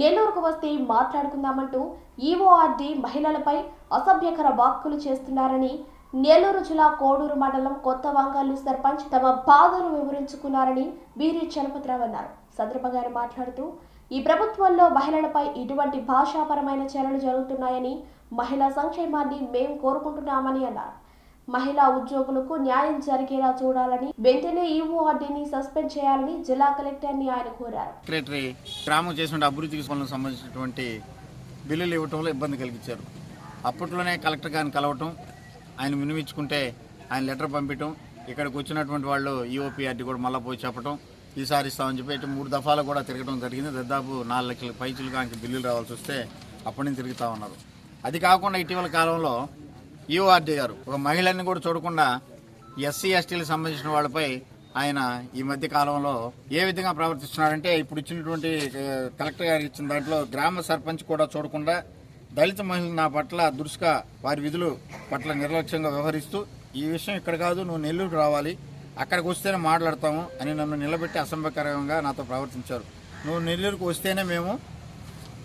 నెల్లూరుకు వస్తే మాట్లాడుకుందామంటూ ఈఓఆర్డీ మహిళలపై అసభ్యకర వ్యాఖ్యలు చేస్తున్నారని నెల్లూరు జిల్లా కోడూరు మండలం కొత్త వంగాలు సర్పంచ్ తమ బాధలు వివరించుకున్నారని వీరి చలపతిరావు అన్నారు. సందర్భంగా ఆయన మాట్లాడుతూ ఈ ప్రభుత్వంలో మహిళలపై ఇటువంటి భాషాపరమైన చర్యలు జరుగుతున్నాయని, మహిళా సంక్షేమాన్ని మేము కోరుకుంటున్నామని అన్నారు. మహిళా ఉద్యోగులకు న్యాయం జరిగేలా చూడాలని, వెంటనే ఈఓఆర్డీని సస్పెండ్ చేయాలని జిల్లా కలెక్టర్ని ఆయన కోరారు. సెక్రటరీ గ్రామం చేసిన అభివృద్ధికి సంబంధించినటువంటి బిల్లులు ఇవ్వటంలో ఇబ్బంది కలిగించారు. అప్పట్లోనే కలెక్టర్ గారిని కలవటం, ఆయన వినిపించుకుంటే ఆయన లెటర్ పంపించడం, ఇక్కడికి వచ్చినటువంటి వాళ్ళు ఈఓపీఆర్డీ కూడా మళ్ళీ పోయి చెప్పడం, ఈసారి ఇస్తామని చెప్పి 3 దఫాలు కూడా తిరగడం జరిగింది. దాదాపు 4 లక్షల పైచులుగా ఆయనకి బిల్లులు రావాల్సి వస్తే అప్పటి నుంచి తిరుగుతూ ఉన్నారు. అది కాకుండా ఇటీవల కాలంలో ఈఓఆర్డీ గారు ఒక మహిళని కూడా చూడకుండా ఎస్సీ ఎస్టీలకు సంబంధించిన వాళ్ళపై ఆయన ఈ మధ్య కాలంలో ఏ విధంగా ప్రవర్తిస్తున్నారంటే, ఇప్పుడు ఇచ్చినటువంటి కలెక్టర్ గారికి ఇచ్చిన దాంట్లో గ్రామ సర్పంచ్ కూడా చూడకుండా దళిత మహిళలు నా పట్ల దురుసుగా వారి విధులు పట్ల నిర్లక్ష్యంగా వ్యవహరిస్తూ, ఈ విషయం ఇక్కడ కాదు, నువ్వు నెల్లూరు రావాలి, అక్కడికి వస్తేనే మాట్లాడతాము అని నన్ను నిలబెట్టి అసభ్యకరంగా నాతో ప్రవర్తించారు. నువ్వు నెల్లూరుకు వస్తేనే మేము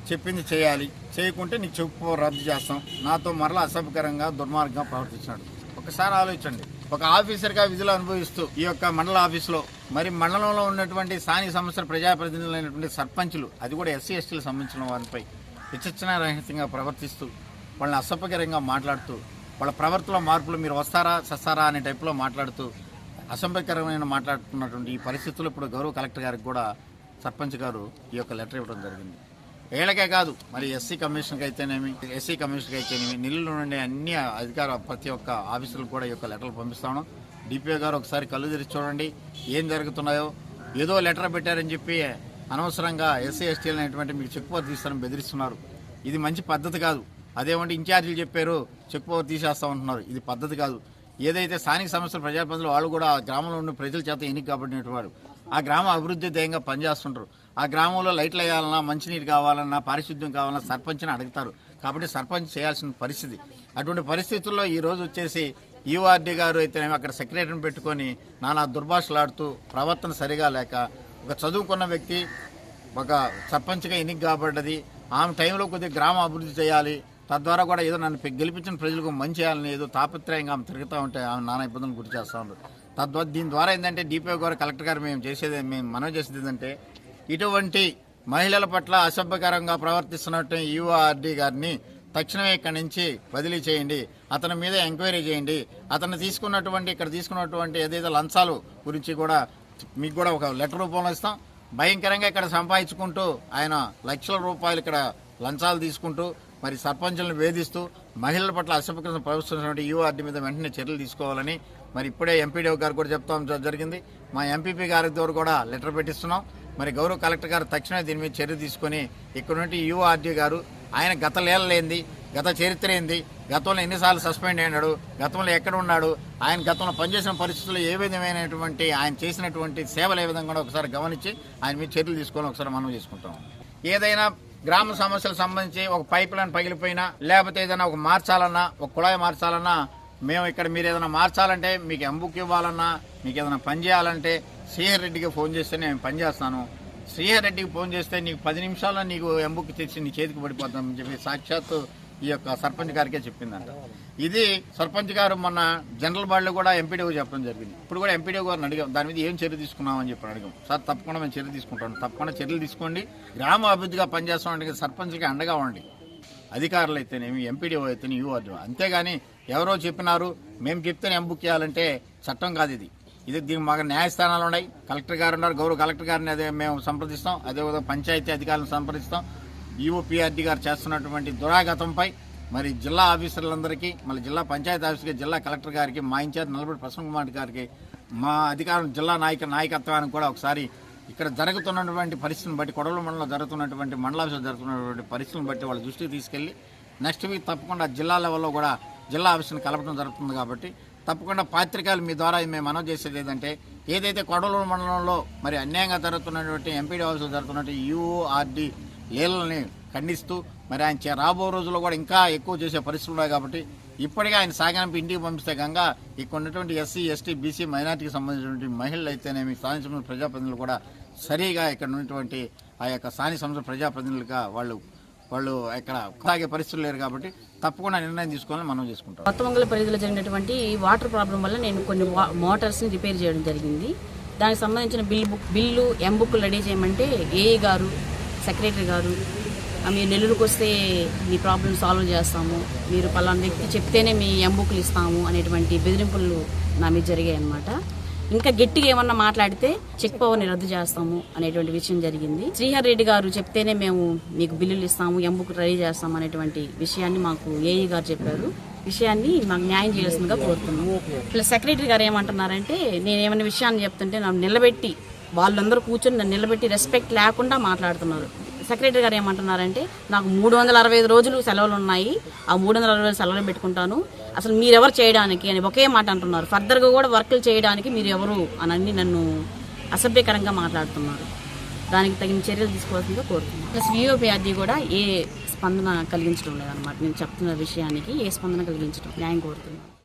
చెప్పింది చేయాలి, చేయకుంటే నీకు చెప్పు రద్దు చేస్తాం, నాతో మరలా అసభ్యకరంగా దుర్మార్గంగా ప్రవర్తించినాడు. ఒకసారి ఆలోచించండి. ఒక ఆఫీసర్గా విధులు అనుభవిస్తూ ఈ యొక్క మండల ఆఫీసులో మరి మండలంలో ఉన్నటువంటి స్థానిక సంస్థల ప్రజాప్రతినిధులైనటువంటి సర్పంచులు, అది కూడా ఎస్సీ ఎస్టీలకు సంబంధించిన వారిపై విచక్షణారహితంగా ప్రవర్తిస్తూ వాళ్ళని అసభ్యకరంగా మాట్లాడుతూ, వాళ్ళ ప్రవర్తనలో మార్పులు మీరు వస్తారా సస్తారా అనే టైప్లో మాట్లాడుతూ అసభ్యకరమైన మాట్లాడుతున్నటువంటి ఈ పరిస్థితుల్లో ఇప్పుడు గౌరవ కలెక్టర్ గారికి కూడా సర్పంచ్ గారు ఈ యొక్క లెటర్ ఇవ్వడం జరిగింది. ఏళ్ళకే కాదు, మరి ఎస్సీ కమిషన్కి అయితేనేమి నెల్లూరు నుండి అన్ని ప్రతి ఒక్క ఆఫీసులకు కూడా ఈ యొక్క లెటర్లు పంపిస్తాను. డిపిఓ గారు ఒకసారి కళ్ళు తెరిచి చూడండి ఏం జరుగుతున్నాయో. ఏదో లెటర్ పెట్టారని చెప్పి అనవసరంగా ఎస్సీ ఎస్టీలు అనేటువంటి మీకు చెక్ పవర్ తీస్తారని బెదిరిస్తున్నారు. ఇది మంచి పద్ధతి కాదు. అదేమంటే ఇన్ఛార్జీలు చెప్పారు చెక్ పవర్ తీసేస్తామంటున్నారు. ఇది పద్ధతి కాదు. ఏదైతే స్థానిక సంస్థల ప్రజాప్రతినిధులు వాళ్ళు కూడా ఆ గ్రామంలో ఉన్న ప్రజల చేత ఎన్నిక కాబట్టినటువంటి ఆ గ్రామ అభివృద్ధి ధ్యేయంగా పనిచేస్తుంటారు. ఆ గ్రామంలో లైట్లు వేయాలన్నా, మంచినీరు కావాలన్నా, పారిశుద్ధ్యం కావాలన్నా సర్పంచ్ని అడుగుతారు. కాబట్టి సర్పంచ్ చేయాల్సిన పరిస్థితి. అటువంటి పరిస్థితుల్లో ఈరోజు వచ్చేసి ఈఓఆర్డీ గారు అయితేనేమి అక్కడ సెక్రటరీని పెట్టుకొని నానా దుర్భాషలాడుతూ, ప్రవర్తన సరిగా లేక, ఒక చదువుకున్న వ్యక్తి ఒక సర్పంచ్గా ఎన్నిక కాబడ్డది, ఆమె టైంలో కొద్దిగా గ్రామ అభివృద్ధి చేయాలి, తద్వారా కూడా ఏదో నన్ను గెలిపించిన ప్రజలకు మంచి చేయాలని ఏదో తాపత్రయంగా ఆమె తిరుగుతూ ఉంటే ఆమె నానా ఇబ్బందులు గురి చేస్తూ ఉన్నారు. దీని ద్వారా ఏంటంటే డిపిఓ గారు కలెక్టర్ గారు మేము మనవి చేసేది ఏంటంటే, ఇటువంటి మహిళల పట్ల అసభ్యకరంగా ప్రవర్తిస్తున్నట్టు ఈఓఆర్డీ గారిని తక్షణమే ఇక్కడి నుంచి బదిలీ చేయండి, అతని మీద ఎంక్వైరీ చేయండి, అతను ఇక్కడ తీసుకున్నటువంటి ఏదైతే లంచాలు గురించి కూడా మీకు కూడా ఒక లెటర్ రూపంలో ఇస్తాం. భయంకరంగా ఇక్కడ సంపాదించుకుంటూ ఆయన లక్షల రూపాయలు ఇక్కడ లంచాలు తీసుకుంటూ మరి సర్పంచులను వేధిస్తూ మహిళల పట్ల అసభ్యకరంగా ప్రవర్తిస్తున్నటువంటి ఈఓఆర్డీ మీద వెంటనే చర్యలు తీసుకోవాలని మరి ఇప్పుడే ఎంపీడీఓ గారు కూడా చెప్తాం జరిగింది. మా ఎంపీపీ గారి ద్వారా కూడా లెటర్ పెట్టిస్తున్నాం. మరి గౌరవ కలెక్టర్ గారు తక్షణమే దీని మీద చర్య తీసుకొని ఇక్కడ నుండి ఈఓఆర్డీ గారు ఆయన గత లీలలేంది, గత చరిత్ర ఏంది, గతంలో ఎన్నిసార్లు సస్పెండ్ అయినాడు, గతంలో ఎక్కడ ఉన్నాడు, ఆయన గతంలో పనిచేసిన పరిస్థితుల్లో ఏ విధమైనటువంటి ఆయన చేసినటువంటి సేవలు ఏ విధంగా కూడా ఒకసారి గమనించి ఆయన మీద చర్యలు తీసుకొని ఒకసారి మనం చేసుకుంటాం. ఏదైనా గ్రామ సమస్యలకు సంబంధించి ఒక పైప్ లైన్ పగిలిపోయినా, లేకపోతే ఏదైనా ఒక మార్చాలన్నా, ఒక కుళాయి మార్చాలన్నా, మేము ఇక్కడ మీరు ఏదైనా మార్చాలంటే, మీకు ఎంబుక్ ఇవ్వాలన్నా, మీకు ఏదైనా పని చేయాలంటే శ్రీహర్ రెడ్డికి ఫోన్ చేస్తే నేను పని చేస్తాను, శ్రీహర్ రెడ్డికి ఫోన్ చేస్తే నీకు 10 నిమిషాల్లో నీకు ఎంబుక్ తెచ్చి నీ చేతికి పడిపోతామని చెప్పి సాక్షాత్తు ఈ యొక్క సర్పంచ్ గారికే చెప్పిందంట. ఇది సర్పంచ్ గారు మొన్న జనరల్ బాడీలో కూడా ఎంపీడీఓ చెప్పడం జరిగింది. ఇప్పుడు కూడా ఎంపీడీఓ గారిని అడిగాం, దాని మీద ఏం చర్య తీసుకున్నామని చెప్పి అడిగాం. సార్ తప్పకుండా మేము చర్య తీసుకుంటాం, తప్పకుండా చర్యలు తీసుకోండి, గ్రామ అభివృద్ధిగా పనిచేస్తామంటే సర్పంచ్కి అండగా ఉండి, అధికారులు అయితేనేమి, ఎంపీడీఓ అయితేనే, ఈఓఆర్డీ. అంతేగాని ఎవరో చెప్పినారు మేము చెప్తేనే ఎంబుక్ చేయాలంటే చట్టం కాదు ఇది. దీనికి మాకు న్యాయస్థానాలు ఉన్నాయి, కలెక్టర్ గారు ఉన్నారు, గౌరవ కలెక్టర్ గారిని అదే మేము సంప్రదిస్తాం, అదేవిధంగా పంచాయతీ అధికారులను సంప్రదిస్తాం. ఈఓపీఆర్డీ గారు చేస్తున్నటువంటి దురాగతంపై మరి జిల్లా ఆఫీసర్లందరికీ, మళ్ళీ జిల్లా పంచాయతీ ఆఫీసర్కి, జిల్లా కలెక్టర్ గారికి, మా ఇన్ఛార్జ్ నల్లబడి ప్రసన్న కుమార్ గారికి, మా అధికారం జిల్లా నాయకత్వానికి కూడా ఒకసారి ఇక్కడ జరుగుతున్నటువంటి పరిస్థితిని బట్టి, కొడవల మండలంలో జరుగుతున్నటువంటి మండలాఫీసులో జరుగుతున్నటువంటి పరిస్థితిని బట్టి వాళ్ళ దృష్టికి తీసుకెళ్లి నెక్స్ట్ వీక్ తప్పకుండా జిల్లా లెవెల్లో కూడా జిల్లా ఆఫీసుని కలపడం జరుగుతుంది. కాబట్టి తప్పకుండా పాత్రికాయలు మీ ద్వారా మేము మనవి చేసేది ఏంటంటే, ఏదైతే కొడవల మండలంలో మరి అన్యాయంగా జరుగుతున్నటువంటి ఎంపీడీ ఆఫీసులో జరుగుతున్నటువంటి ఈఓఆర్డీ లీలల్ని ఖండిస్తూ మరి ఆయన రాబో రోజుల్లో కూడా ఇంకా ఎక్కువ చేసే పరిస్థితులు ఉన్నాయి. కాబట్టి ఇప్పటికే ఆయన సాగనంపి ఇంటికి పంపిస్తే గంగా ఇక్కడ ఉన్నటువంటి ఎస్సీ, ఎస్టీ, బీసీ, మైనార్టీకి సంబంధించినటువంటి మహిళలు అయితేనేమి, స్థానిక ప్రజాప్రతినిధులు కూడా సరిగా ఇక్కడ ఉన్నటువంటి ఆ యొక్క స్థానిక సంస్థ ప్రజాప్రతినిధులుగా వాళ్ళు ఇక్కడ తాగే పరిస్థితులు లేరు కాబట్టి తప్పకుండా నిర్ణయం తీసుకోవాలని మనం చేసుకుంటాం. కొత్తవంగల పరిధిలో జరిగినటువంటి వాటర్ ప్రాబ్లం వల్ల నేను కొన్ని మోటార్స్ని రిపేర్ చేయడం జరిగింది. దానికి సంబంధించిన బిల్లు ఎంబుక్ రెడీ చేయమంటే ఏఈ గారు, సెక్రటరీ గారు మీరు నెల్లూరుకు వస్తే మీ ప్రాబ్లం సాల్వ్ చేస్తాము, మీరు పలానా వ్యక్తి చెప్తేనే మీ ఎంబుక్లు ఇస్తాము అనేటువంటి బెదిరింపులు నా మీద జరిగాయి అన్నమాట. ఇంకా గట్టిగా ఏమన్నా మాట్లాడితే చెక్ పవర్ని రద్దు చేస్తాము అనేటువంటి విషయం జరిగింది. శ్రీహర్ రెడ్డి గారు చెప్తేనే మేము మీకు బిల్లులు ఇస్తాము, ఎంబుక్ రెడీ చేస్తాము అనేటువంటి విషయాన్ని మాకు ఏఈ గారు చెప్పారు. విషయాన్ని మాకు న్యాయం చేయాల్సిందిగా కోరుతున్నాము. ప్లస్ సెక్రటరీ గారు ఏమంటున్నారంటే నేను ఏమైనా విషయాన్ని చెప్తుంటే నన్ను నిలబెట్టి వాళ్ళందరూ కూర్చొని నన్ను నిలబెట్టి రెస్పెక్ట్ లేకుండా మాట్లాడుతున్నారు. సెక్రటరీ గారు ఏమంటున్నారంటే నాకు 365 రోజులు సెలవులు ఉన్నాయి, ఆ 365 రోజులు సెలవులు పెట్టుకుంటాను, అసలు మీరెవరు చేయడానికి అని ఒకే మాట అంటున్నారు. ఫర్దర్గా కూడా వర్కులు చేయడానికి మీరు ఎవరు అని నన్ను అసభ్యకరంగా మాట్లాడుతున్నారు. దానికి తగిన చర్యలు తీసుకోవాల్సిందిగా కోరుతున్నాను. ప్లస్ విఓపీఆర్డీ కూడా ఏ స్పందన కలిగించడం లేదన్నమాట. నేను చెప్తున్న విషయానికి ఏ స్పందన కలిగించడం న్యాయం కోరుతున్నాను.